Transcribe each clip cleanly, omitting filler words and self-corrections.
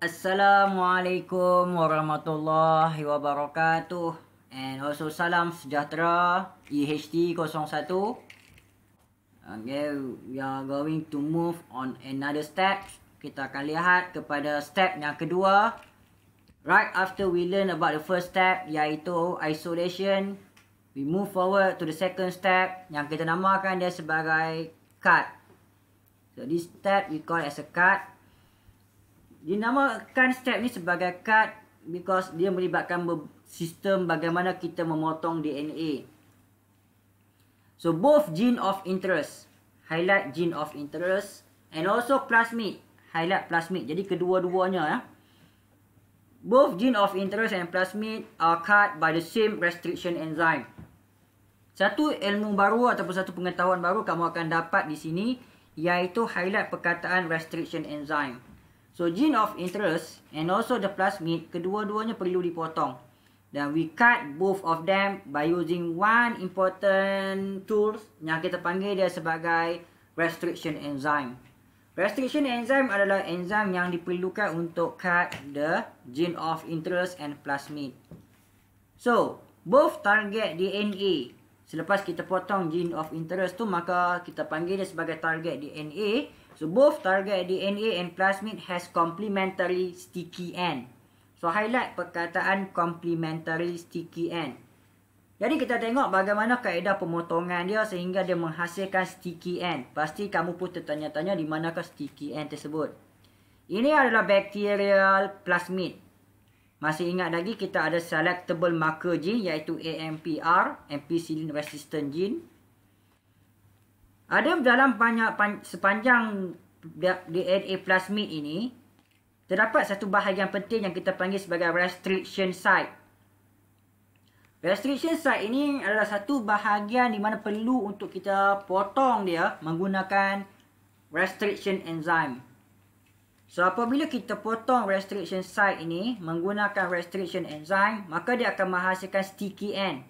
Assalamualaikum warahmatullahi wabarakatuh. And also salam sejahtera EHT01. Okay, we are going to move on another step. Kita akan lihat kepada step yang kedua. Right after we learn about the first step, iaitu isolation, we move forward to the second step yang kita namakan dia sebagai cut. So this step we call as a cut. Dinamakan step ni sebagai cut because dia melibatkan sistem bagaimana kita memotong DNA. So both gene of interest, highlight gene of interest, and also plasmid, highlight plasmid. Jadi kedua-duanya ya. Both gene of interest and plasmid are cut by the same restriction enzyme. Satu ilmu baru ataupun satu pengetahuan baru kamu akan dapat di sini, iaitu highlight perkataan restriction enzyme. So gene of interest and also the plasmid, kedua-duanya perlu dipotong. Dan we cut both of them by using one important tools yang kita panggil dia sebagai restriction enzyme. Restriction enzyme adalah enzim yang diperlukan untuk cut the gene of interest and plasmid. So, both target DNA. Selepas kita potong gene of interest tu, maka kita panggil dia sebagai target DNA. So, both target DNA and plasmid has complementary sticky end. So, highlight perkataan complementary sticky end. Jadi, kita tengok bagaimana kaedah pemotongan dia sehingga dia menghasilkan sticky end. Pasti kamu pun tertanya-tanya di manakah sticky end tersebut. Ini adalah bacterial plasmid. Masih ingat lagi kita ada selectable marker gene iaitu AMPR, ampicillin resistant gene. Ada dalam sepanjang DNA plasmid ini, terdapat satu bahagian penting yang kita panggil sebagai restriction site. Restriction site ini adalah satu bahagian di mana perlu untuk kita potong dia menggunakan restriction enzyme. So, apabila kita potong restriction site ini menggunakan restriction enzyme, maka dia akan menghasilkan sticky end.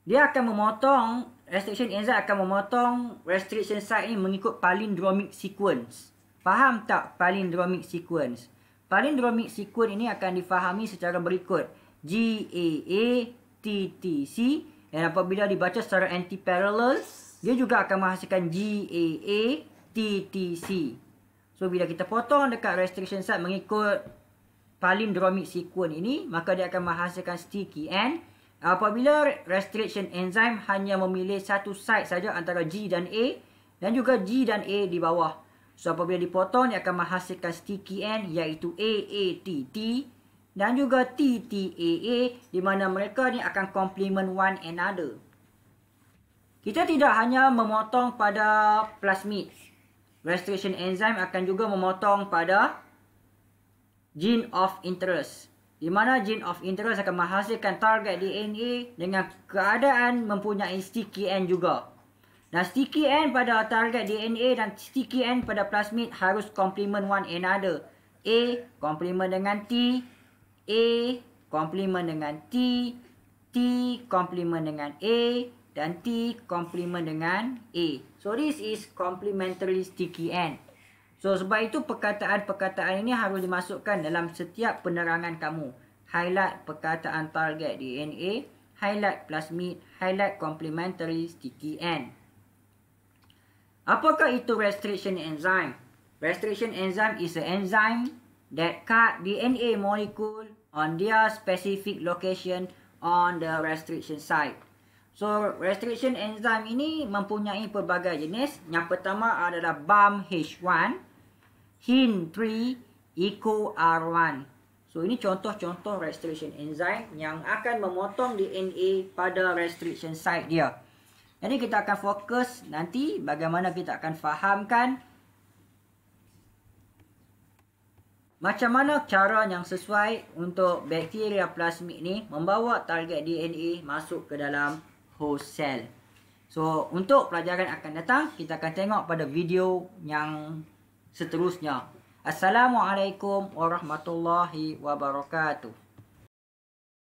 Dia akan memotong, restriction enzyme akan memotong restriction site ini mengikut palindromic sequence. Faham tak palindromic sequence? Palindromic sequence ini akan difahami secara berikut. GAA, TTC. Dan apabila dibaca secara anti-parallel, dia juga akan menghasilkan GAA, TTC. So, bila kita potong dekat restriction site mengikut palindromic sequence ini, maka dia akan menghasilkan sticky end. Apabila restriction enzyme hanya memilih satu site saja antara G dan A dan juga G dan A di bawah. So, apabila dipotong, dia akan menghasilkan sticky end iaitu AATT dan juga TTAA di mana mereka ni akan complement one another. Kita tidak hanya memotong pada plasmid. Restriction enzyme akan juga memotong pada gene of interest. Di mana gene of interest akan menghasilkan target DNA dengan keadaan mempunyai sticky end juga. Dan sticky end pada target DNA dan sticky end pada plasmid harus complement one another. A complement dengan T, A complement dengan T, T complement dengan A, dan T complement dengan A. So, this is complementary sticky end. So, sebab itu perkataan-perkataan ini harus dimasukkan dalam setiap penerangan kamu. Highlight perkataan target DNA, highlight plasmid, highlight complementary sticky end. Apakah itu restriction enzyme? Restriction enzyme is an enzyme that cut DNA molecule on their specific location on the restriction site. So, restriction enzyme ini mempunyai pelbagai jenis. Yang pertama adalah BAMH1, HIN3, EcoR1. So, ini contoh-contoh restriction enzyme yang akan memotong DNA pada restriction site dia. Jadi, kita akan fokus nanti bagaimana kita akan fahamkan macam mana cara yang sesuai untuk bakteria plasmid ni membawa target DNA masuk ke dalam host cell. So, untuk pelajaran akan datang, kita akan tengok pada video yang seterusnya. Assalamualaikum warahmatullahi wabarakatuh.